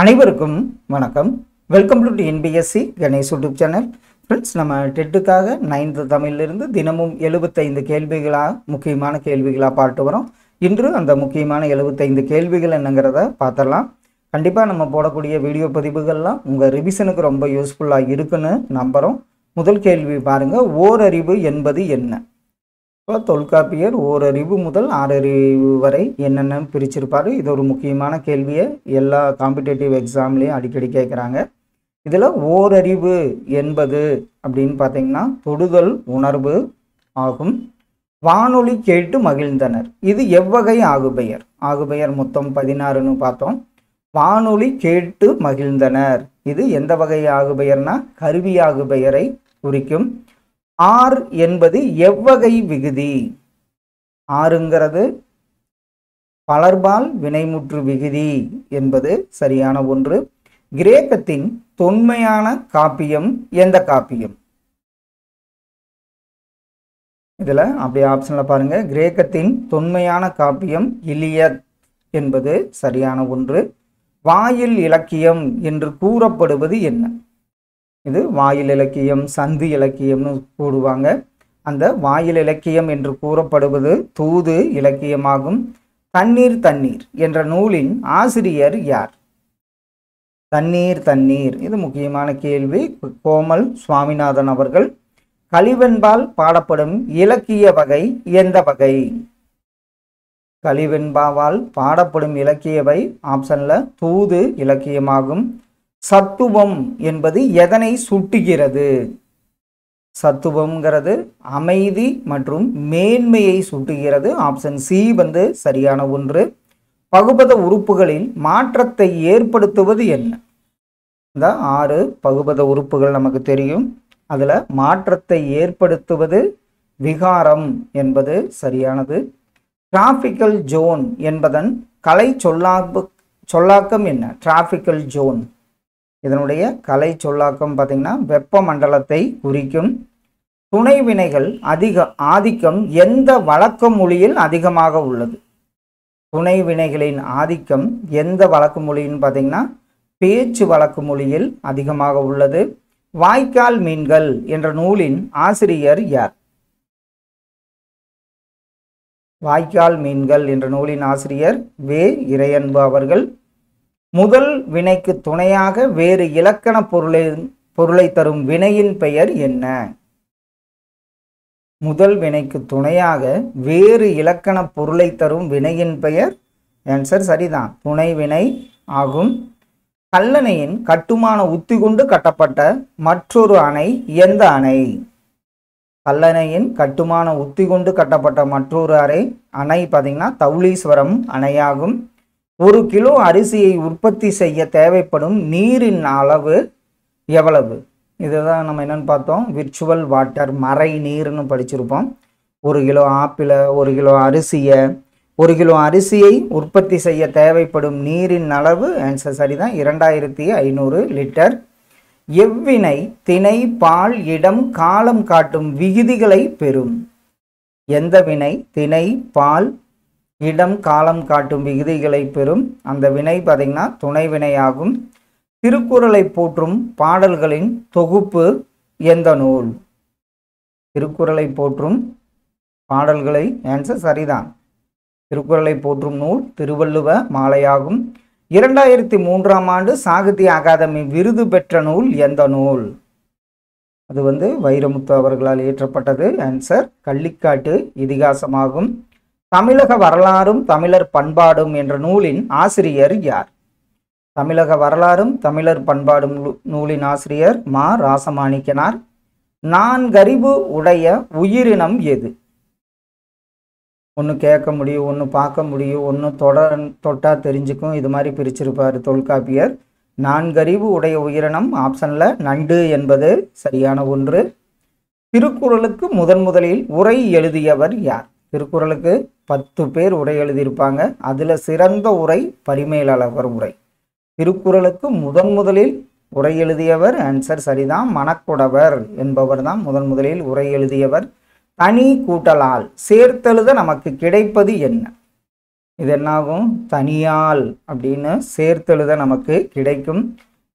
அனைவருக்கும் வணக்கம். Welcome to NPSC Ganesh YouTube channel. Friends, நம்ம டெட்டுக்காக 9th தமிழிலிருந்து தினமும் 75 கேள்விகளாக முக்கியமான கேள்விகளாக பார்த்து வரோம். இன்று அந்த முக்கியமான 75 கேள்விகள் என்னங்கிறத பார்த்துடலாம். கண்டிப்பாக நம்ம போடக்கூடிய வீடியோ பதிவுகள்லாம் உங்கள் ரிவிஷனுக்கு ரொம்ப யூஸ்ஃபுல்லாக இருக்குன்னு நம்புகிறோம். முதல் கேள்வி பாருங்கள், ஓரறிவு என்பது என்ன? இப்போ தொல்காப்பியர் ஓரறிவு முதல் ஆறறிவு வரை என்னென்ன பிரிச்சிருப்பார். இது ஒரு முக்கியமான கேள்வியை எல்லா காம்படிட்டிவ் எக்ஸாம்லேயும் அடிக்கடி கேட்குறாங்க. இதில் ஓரறிவு என்பது அப்படின்னு பார்த்தீங்கன்னா தொடுதல் உணர்வு ஆகும். வானொலி கேட்டு மகிழ்ந்தனர், இது எவ்வகை ஆகுபெயர்? ஆகுபெயர் மொத்தம் 16ன்னு பார்த்தோம். வானொலி கேட்டு மகிழ்ந்தனர், இது எந்த வகை ஆகுபெயர்னா கருவி ஆகுபெயரை குறிக்கும். ஆர் என்பது எவ்வகை விகுதி? ஆறுங்கிறது பலர்பால் வினைமுற்று விகுதி என்பது சரியான ஒன்று. கிரேக்கத்தின் தொன்மையான காப்பியம் எந்த காப்பியம்? இதுல அப்படியே ஆப்ஷன்ல பாருங்க, கிரேக்கத்தின் தொன்மையான காப்பியம் இலியத் என்பது சரியான ஒன்று. வாயில் இலக்கியம் என்று கூறப்படுவது என்ன? இது வாயில் இலக்கியம், சந்து இலக்கியம்னு கூடுவாங்க. அந்த வாயில் இலக்கியம் என்று கூறப்படுவது தூது இலக்கியமாகும். தண்ணீர் தண்ணீர் என்ற நூலின் ஆசிரியர் யார்? தண்ணீர் தண்ணீர், இது முக்கியமான கேள்வி. கோமல் சுவாமிநாதன் அவர்கள். கலிவெண்பால் பாடப்படும் இலக்கிய வகை எந்த வகை? கலிவெண்பாவால் பாடப்படும் இலக்கியவை ஆப்ஷன்ல தூது இலக்கியமாகும். சத்துவம் என்பது எதனை சுட்டுகிறது? சத்துவம்ங்கிறது அமைதி மற்றும் மேன்மையை சுட்டுகிறது. ஆப்ஷன் சி சரியான ஒன்று. பகுபத உறுப்புகளில் மாற்றத்தை ஏற்படுத்துவது என்ன? இந்த 6 பகுபத உறுப்புகள் நமக்கு தெரியும். அதில் மாற்றத்தை ஏற்படுத்துவது விகாரம் என்பது சரியானது. டிராபிக்கல் ஜோன் என்பதன் கலை சொல்லாக்கம் என்ன? டிராபிக்கல் ஜோன் இதனுடைய கலை சொல்லாக்கம் பார்த்தீங்கன்னா வெப்பமண்டலத்தை குறிக்கும். துணை வினைகள் ஆதிக்கம் எந்த வழக்கு மொழியில் அதிகமாக உள்ளது? துணை வினைகளின் ஆதிக்கம் எந்த வழக்கு மொழின்னு பார்த்தீங்கன்னா பேச்சு வழக்கு மொழியில் அதிகமாக உள்ளது. வாய்க்கால் மீன்கள் என்ற நூலின் ஆசிரியர் யார்? வாய்க்கால் மீன்கள் என்ற நூலின் ஆசிரியர் வே. இறையன்பு அவர்கள். முதல் வினைக்கு துணையாக வேறு இலக்கண பொருளை தரும் வினையின் பெயர் என்ன? முதல் வினைக்கு துணையாக வேறு இலக்கண பொருளை தரும் வினையின் பெயர், ஆன்சர் சரிதான், துணை வினை ஆகும். கல்லணையின் கட்டுமான உத்தி கொண்டு கட்டப்பட்ட மற்றொரு அணை எந்த அணை? கல்லணையின் கட்டுமான உத்தி கொண்டு கட்டப்பட்ட மற்றொரு அணை பார்த்தீங்கன்னா தௌலீஸ்வரம் அணையாகும். 1 கிலோ அரிசியை உற்பத்தி செய்ய தேவைப்படும் நீரின் அளவு எவ்வளவு? இதுதான் நம்ம என்னன்னு பார்த்தோம், விர்ச்சுவல் வாட்டர், மறை நீர்னு படிச்சிருப்போம். 1 கிலோ ஆப்பிளை, 1 கிலோ அரிசியை, 1 கிலோ அரிசியை உற்பத்தி செய்ய தேவைப்படும் நீரின் அளவு, ஆன்சர் சரிதான், 2500 லிட்டர். எவ்வினை திணை பால் இடம் காலம் காட்டும் விகுதிகளை பெறும்? எந்த வினை திணை பால் இடம் காலம் காட்டும் விகுதிகளை பெறும்? அந்த வினை பார்த்தீங்கன்னா துணை வினையாகும். திருக்குறளை போற்றும் பாடல்களின் தொகுப்பு எந்த நூல்? திருக்குறளை போற்றும் பாடல்களை, ஆன்சர் சரிதான், திருக்குறளை போற்றும் நூல் திருவள்ளுவ மாலையாகும். 2003ஆம் ஆண்டு சாகித்ய அகாதமி விருது பெற்ற நூல் எந்த நூல்? அது வைரமுத்து அவர்களால் இயற்றப்பட்டது. ஆன்சர் கள்ளிக்காட்டு இதிகாசமாகும். தமிழக வரலாறும் தமிழர் பண்பாடும் என்ற நூலின் ஆசிரியர் யார்? தமிழக வரலாறும் தமிழர் பண்பாடும் நூலின் ஆசிரியர் மா. ராசமாணிக்கனார். 4 அறிவு உடைய உயிரினம் எது? ஒன்று கேட்க முடியும், ஒன்று பார்க்க முடியும், ஒன்று தொட்டா தெரிஞ்சுக்கும். இது மாதிரி பிரிச்சிருப்பார் தொல்காப்பியர். 4 அறிவு உடைய உயிரினம் ஆப்ஷன்ல நண்டு என்பது சரியான ஒன்று. திருக்குறளுக்கு முதலில் உரை எழுதியவர் யார்? திருக்குறளுக்கு 10 பேர் உரை எழுதியிருப்பாங்க. அதில் சிறந்த உரை பரிமேலழகர் உரை. திருக்குறளுக்கு முதலில் உரை எழுதியவர், ஆன்சர் சரிதான், மணக்குடவர் என்பவர் தான் முதலில் உரை எழுதியவர். தனி கூட்டலால் சேர்த்தெழுத நமக்கு கிடைப்பது என்ன? இது என்னாகும்? தனியால் அப்படின்னு சேர்த்தெழுத நமக்கு கிடைக்கும்.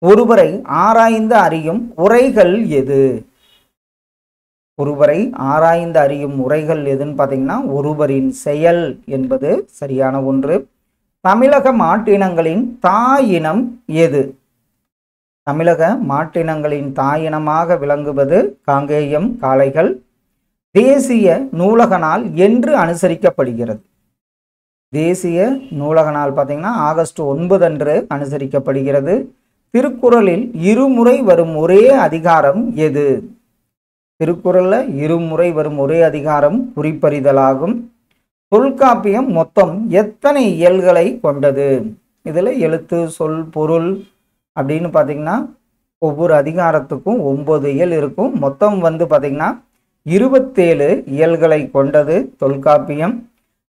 ஒருவரை ஆராய்ந்து அறியும் உரைகள் எது? ஒருவரை ஆராய்ந்து அறியும் உரைகள் எதுன்னு பார்த்தீங்கன்னா ஒருவரின் செயல் என்பது சரியான ஒன்று. தமிழக மாட்டினங்களின் தாயினம் எது? தமிழக மாட்டினங்களின் தாயினமாக விளங்குவது காங்கேயம் காளைகள். தேசிய நூலக நாள் என்று அனுசரிக்கப்படுகிறது? தேசிய நூலக நாள் பார்த்தீங்கன்னா ஆகஸ்ட் 9 அன்று அனுசரிக்கப்படுகிறது. திருக்குறளில் இருமுறை வரும் ஒரே அதிகாரம் எது? திருக்குறளில் இருமுறை வரும் ஒரே அதிகாரம் குறிப்பறிதலாகும். தொல்காப்பியம் மொத்தம் எத்தனை இயல்களை கொண்டது? இதில் எழுத்து, சொல், பொருள் அப்படின்னு பார்த்தீங்கன்னா ஒவ்வொரு அதிகாரத்துக்கும் 9 இயல் இருக்கும். மொத்தம் பார்த்தீங்கன்னா 27 இயல்களை கொண்டது தொல்காப்பியம்.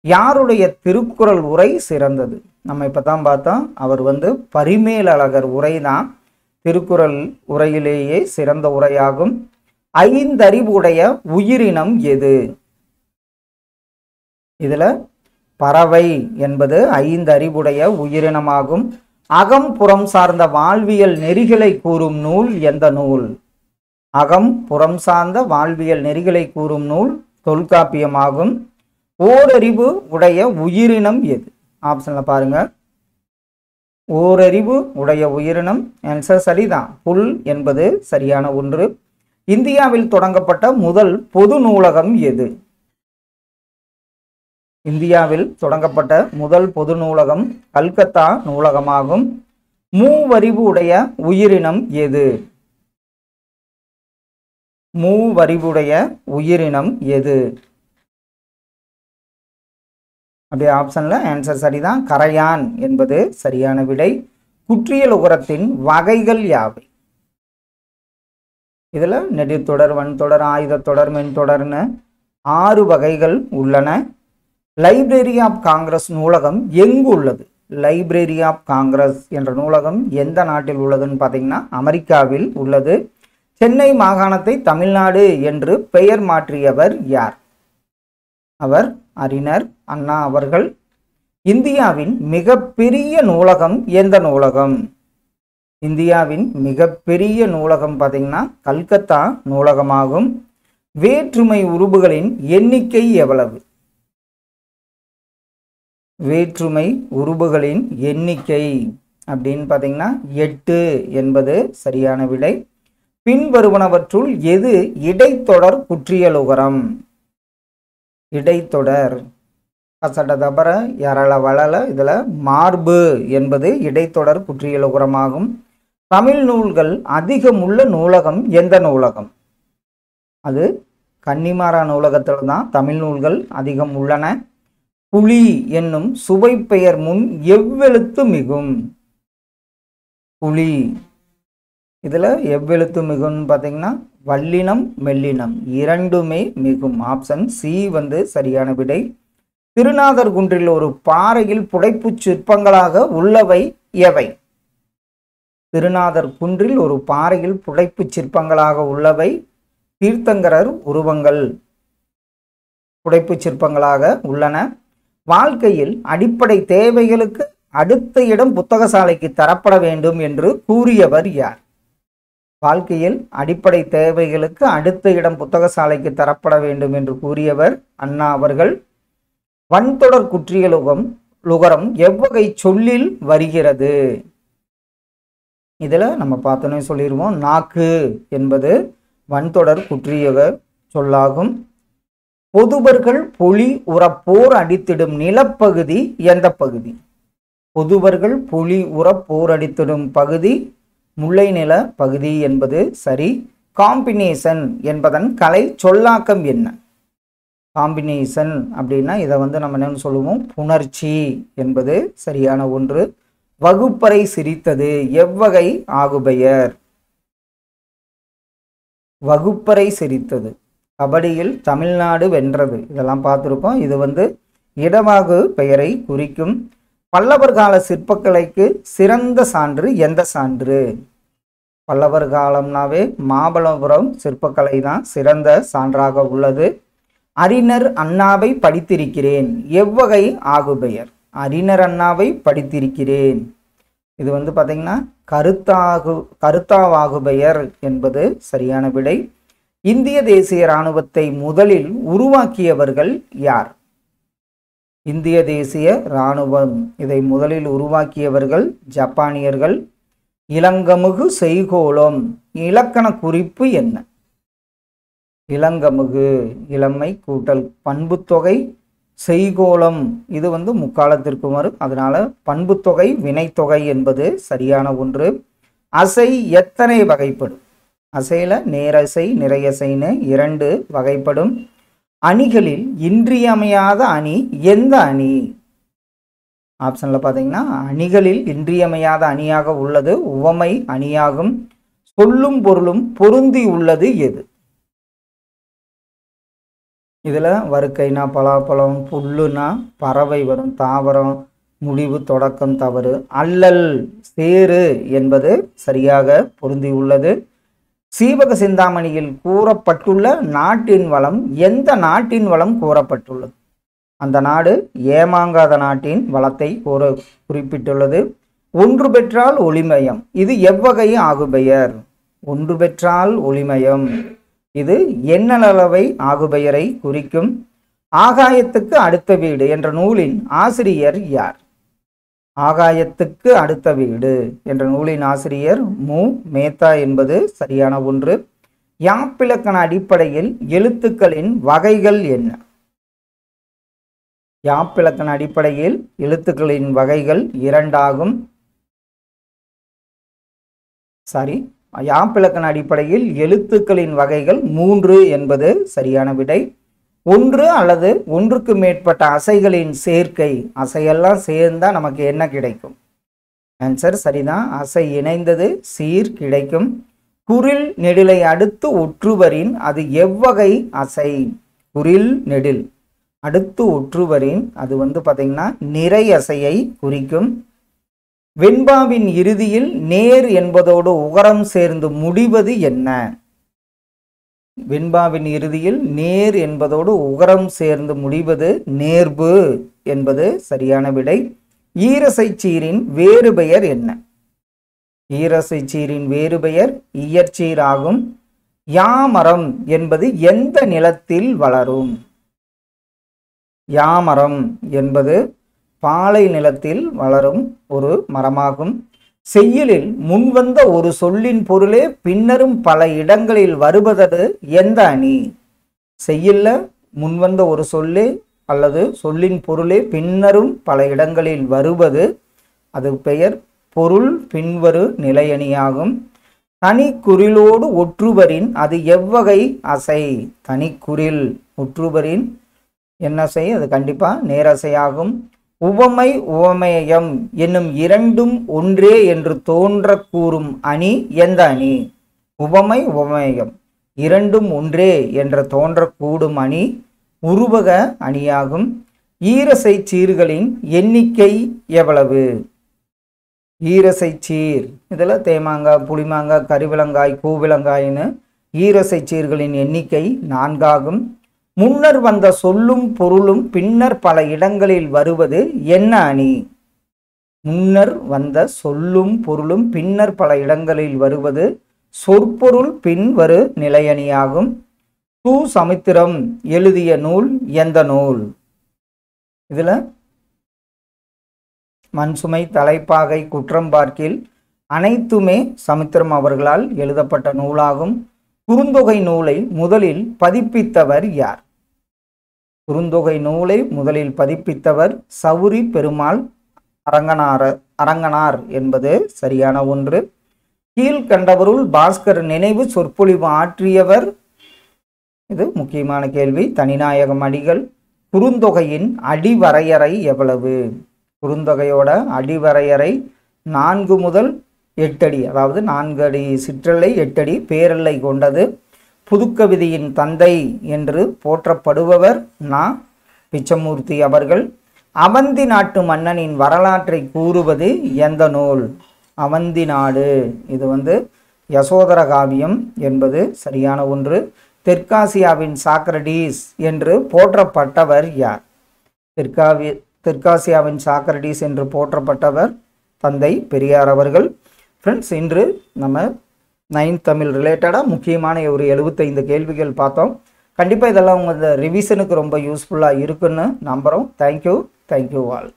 யாருடைய திருக்குறள் உரை சிறந்தது? நம்ம இப்போ தான் பார்த்தோம். அவர் பரிமேலழகர் உரை தான் திருக்குறள் உரையிலேயே சிறந்த உரையாகும். ஐந்தறிவுடைய உயிரினம் எது? இதில் பறவை என்பது ஐந்தறிவுடைய உயிரினமாகும். அகம் புறம் சார்ந்த வாழ்வியல் நெறிகளை கூறும் நூல் எந்த நூல்? அகம் புறம் சார்ந்த வாழ்வியல் நெறிகளை கூறும் நூல் தொல்காப்பியமாகும். ஓரறிவு உடைய உயிரினம் எது? ஆப்ஷனில் பாருங்க. ஓரறிவு உடைய உயிரினம் ஆன்சர் சரிதான், புல் என்பது சரியான ஒன்று. இந்தியாவில் தொடங்கப்பட்ட முதல் பொது நூலகம் எது? இந்தியாவில் தொடங்கப்பட்ட முதல் பொது நூலகம் கல்கத்தா நூலகமாகும். மூவறிவு உடைய உயிரினம் எது? மூவறிவுடைய உயிரினம் எது? அப்படியே ஆப்ஷன்ல ஆன்சர் சரிதான், கரையான் என்பது சரியான விடை. குற்றியல் உகரத்தின் வகைகள் யாவை? இதுல நெடுத்தொடர், வன்தொடர், ஆயுதத்தொடர், மென்தொடர்னு 6 வகைகள் உள்ளன. லைப்ரரி ஆஃப் காங்கிரஸ் நூலகம் எங்கு உள்ளது? லைப்ரரி ஆஃப் காங்கிரஸ் என்ற நூலகம் எந்த நாட்டில் உள்ளதுன்னு பார்த்தீங்கன்னா அமெரிக்காவில் உள்ளது. சென்னை மாகாணத்தை தமிழ்நாடு என்று பெயர் மாற்றியவர் யார்? அவர் அறிஞர் அண்ணா அவர்கள். இந்தியாவின் மிகப்பெரிய நூலகம் எந்த நூலகம்? இந்தியாவின் மிகப்பெரிய நூலகம் பார்த்தீங்கன்னா கல்கத்தா நூலகமாகும். வேற்றுமை உருபுகளின் எண்ணிக்கை எவ்வளவு? வேற்றுமை உருபுகளின் எண்ணிக்கை அப்படின்னு பார்த்தீங்கன்னா 8 என்பது சரியான விடை. பின்வருவனவற்றுள் எது இடைத்தொடர் குற்றியலுகரம்? இடைத்தொடர் கசட தபர யரள வளல இதில் மார்பு என்பது இடைத்தொடர் குற்றியலுகரமாகும். தமிழ் நூல்கள் அதிகமுள்ள நூலகம் எந்த நூலகம்? அது கன்னிமாரா நூலகத்தில் தான் தமிழ் நூல்கள் அதிகம் உள்ளன. புலி என்னும் சுவை பெயர் முன் எவ்வெழுத்து மிகும்? புலி இதில் எவ்வெழுத்து மிகும்னு பார்த்தீங்கன்னா வல்லினம் மெல்லினம் இரண்டுமே மிகும். ஆப்ஷன் சி சரியான விடை. திருநாதர் குன்றில் ஒரு பாறையில் புடைப்பு சிற்பங்களாக உள்ளவை எவை? திருநாதர் குன்றில் ஒரு பாறையில் புடைப்பு சிற்பங்களாக உள்ளவை தீர்த்தங்கரர் உருவங்கள் புடைப்பு சிற்பங்களாக உள்ளன. வாழ்க்கையில் அடிப்படை தேவைகளுக்கு அடுத்த இடம் புத்தகசாலைக்கு தரப்பட வேண்டும் என்று கூறியவர் யார்? வாழ்க்கையில் அடிப்படை தேவைகளுக்கு அடுத்த இடம் புத்தகசாலைக்கு தரப்பட வேண்டும் என்று கூறியவர் அண்ணா அவர்கள். வன்தொடர் குற்றியலுகரம் எவ்வகை சொல்லில் வருகிறது? இதில் நம்ம பார்த்தோன்னே சொல்லிடுவோம். நாக்கு என்பது வன்தொடர் குற்றியக சொல்லாகும். பொதுவர்கள் பொலி உற போர் அடித்திடும் நிலப்பகுதி எந்த பகுதி? பொதுவர்கள் பொலி உற போர் அடித்திடும் பகுதி முல்லை நில பகுதி என்பது சரி. காம்பினேஷன் என்பதன் கலை சொல்லாக்கம் என்ன? காம்பினேஷன் அப்படின்னா இதை நம்ம என்ன சொல்லுவோம்? புணர்ச்சி என்பது சரியான ஒன்று. வகுப்பறை சிரித்தது எவ்வகை ஆகுபெயர்? வகுப்பறை சிரித்தது. கபடியில் தமிழ்நாடு வென்றது இதெல்லாம் பார்த்துருக்கோம். இது இடவாகு பெயரை குறிக்கும். பல்லவர் கால சிற்பக்கலைக்கு சிறந்த சான்று எந்த சான்று? பல்லவர் காலம்னாவே மாமல்லபுரம் சிற்பக்கலை தான் சிறந்த சான்றாக உள்ளது. அறிஞர் அண்ணாவை படித்திருக்கிறேன் எவ்வகை ஆகுபெயர்? அறிஞர் அண்ணாவை படித்திருக்கிறேன். இது வந்து பார்த்தீங்கன்னா கருத்தாவாகுபெயர் என்பது சரியான விடை. இந்திய தேசிய இராணுவத்தை முதலில் உருவாக்கியவர்கள் யார்? இந்திய தேசிய இராணுவம் இதை முதலில் உருவாக்கியவர்கள் ஜப்பானியர்கள். இளங்கமுகு செய்கோளம் இலக்கண குறிப்பு என்ன? இளங்கமுகு இளமை கூட்டல் பண்புத்தொகை, செய்கோளம் இது வந்து முக்காலத்திற்கு வரும், அதனால பண்புத்தொகை வினைத்தொகை என்பது சரியான ஒன்று. அசை எத்தனை வகைப்படும்? அசையில் நேரசை நிறையசைன்னு 2 வகைப்படும். அணிகளில் இன்றியமையாத அணி எந்த அணி? ஆப்ஷனில் பார்த்தீங்கன்னா அணிகளில் இன்றியமையாத அணியாக உள்ளது உவமை அணியாகும். சொல்லும் பொருளும் பொருந்தி உள்ளது எது? இதில் வருக்கைனா பலாப்பழம், புல்லுனா பறவை வரும், தாவரம், முடிவு தொடக்கம் தவறு. அல்லல் சேரு என்பது சரியாக பொருந்தி உள்ளது. சீவக சிந்தாமணியில் கூறப்பட்டுள்ள நாட்டின் வளம் எந்த நாட்டின் வளம் கூறப்பட்டுள்ளது? அந்த நாடு ஏமாங்காத நாட்டின் வளத்தை குறிப்பிட்டுள்ளது. ஒன்று பெற்றால் ஒளிமயம் இது எவ்வகை ஆகுபெயர்? ஒன்று பெற்றால் ஒளிமயம் இது எண்ணளவை ஆகுபெயரை குறிக்கும். ஆகாயத்துக்கு அடுத்த வீடு என்ற நூலின் ஆசிரியர் யார்? ஆகாயத்துக்கு அடுத்த வீடு என்ற நூலின் ஆசிரியர் மு. மேத்தா என்பது சரியான ஒன்று. யாப்பிலக்கண அடிப்படையில் எழுத்துக்களின் வகைகள் என்ன? யாப்பிலக்கண அடிப்படையில் எழுத்துக்களின் வகைகள் 2 ஆகும். யாப்பிலக்கண அடிப்படையில் எழுத்துக்களின் வகைகள் 3 என்பது சரியான விடை. ஒன்று அல்லது ஒன்றுக்கு மேற்பட்ட அசைகளின் சேர்க்கை, அசையெல்லாம் சேர்ந்தா நமக்கு என்ன கிடைக்கும்? ஆன்சர் சரிதான், அசை இணைந்தது சீர் கிடைக்கும். குறில் நெடிலை அடுத்து ஒற்றுவரின் அது எவ்வகை அசை? குறில் நெடில் அடுத்து ஒற்றுவரின் அது வந்து பார்த்தீங்கன்னா நிறை அசையை குறிக்கும். வெண்பாவின் இறுதியில் நேர் என்பதோடு உகரம் சேர்ந்து முடிவது என்ன? வெண்பாவின் இறுதியில் நேர் என்பதோடு உகரம் சேர்ந்து முடிவது நேர்பு என்பது சரியான விடை. ஈரசைச்சீரின் வேறு பெயர் என்ன? ஈரசைச்சீரின் வேறு பெயர் இயற்சீர் ஆகும். யாமரம் என்பது எந்த நிலத்தில் வளரும்? யாமரம் என்பது பாலை நிலத்தில் வளரும் ஒரு மரமாகும். செய்யுளில் முன்வந்த ஒரு சொல்லின் பொருளே பின்னரும் பல இடங்களில் வருவது எந்த அணி? செய்யுள்ள முன்வந்த ஒரு சொல்லே அல்லது சொல்லின் பொருளே பின்னரும் பல இடங்களில் வருவது அது பெயர் பொருள் பின்வரு நிலையணியாகும். தனிக்குறிலோடு ஒற்றுவரின் அது எவ்வகை அசை? தனிக்குறில் ஒற்றுவரின் என்ன செய்? அது கண்டிப்பாக நேரசையாகும். உவமை உவமேயம் என்னும் 2ம் ஒன்றே என்று தோன்ற கூறும் அணி எந்த அணி? உவமை உவமேயம் 2ம் ஒன்றே என்று தோன்ற கூடும் அணி உருவக அணியாகும். ஈரசை சீர்களின் எண்ணிக்கை எவ்வளவு? ஈரசை சீர் இதில் தேமாங்காய், புளிமாங்காய், கரிவிலங்காய், கூவிலங்காய்னு ஈரசை சீர்களின் எண்ணிக்கை 4 ஆகும். முன்னர் வந்த சொல்லும் பொருளும் பின்னர் பல இடங்களில் வருவது என்ன அணி? முன்னர் வந்த சொல்லும் பொருளும் பின்னர் பல இடங்களில் வருவது சொற்பொருள் பின்வரு நிலையணியாகும். சு. சமுத்திரம் எழுதிய நூல் எந்த நூல்? இதுல மண்சுமை, தலைப்பாகை, குற்றம் பார்க்கில் அனைத்துமே சமுத்திரம் அவர்களால் எழுதப்பட்ட நூலாகும். குறுந்தொகை நூலை முதலில் பதிப்பித்தவர் யார்? குறுந்தொகை நூலை முதலில் பதிப்பித்தவர் சவுரி பெருமாள் அரங்கனார் என்பது சரியான ஒன்று. கீழ்கண்டவருள் பாஸ்கர் நினைவு சொற்பொழிவு ஆற்றியவர்? இது முக்கியமான கேள்வி. தனிநாயகம் அடிகள். குறுந்தொகையின் அடிவரையறை எவ்வளவு? குறுந்தொகையோட அடிவரையறை 4 முதல் 8 அடி, அதாவது 4 அடி சிற்றெல்லை 8 அடி பேரெல்லை கொண்டது. புதுக்கவிதையின் தந்தை என்று போற்றப்படுபவர் நா. பிச்சமூர்த்தி அவர்கள். அவந்தி நாட்டு மன்னனின் வரலாற்றை கூறுவது எந்த நூல்? அவந்தி நாடு இது வந்து யசோதர காவியம் என்பது சரியான ஒன்று. தெற்காசியாவின் சாக்ரடீஸ் என்று போற்றப்பட்டவர் யார்? தெற்காசியாவின் சாக்ரடீஸ் என்று போற்றப்பட்டவர் தந்தை பெரியார் அவர்கள். ஃப்ரெண்ட்ஸ், இன்று நம்ம 9th தமிழ் ரிலேட்டடாக முக்கியமான ஒரு 75 கேள்விகள் பார்த்தோம். கண்டிப்பாக இதெல்லாம் உங்கள் ரிவிஷனுக்கு ரொம்ப யூஸ்ஃபுல்லாக இருக்குன்னு நம்புகிறோம். Thank you all.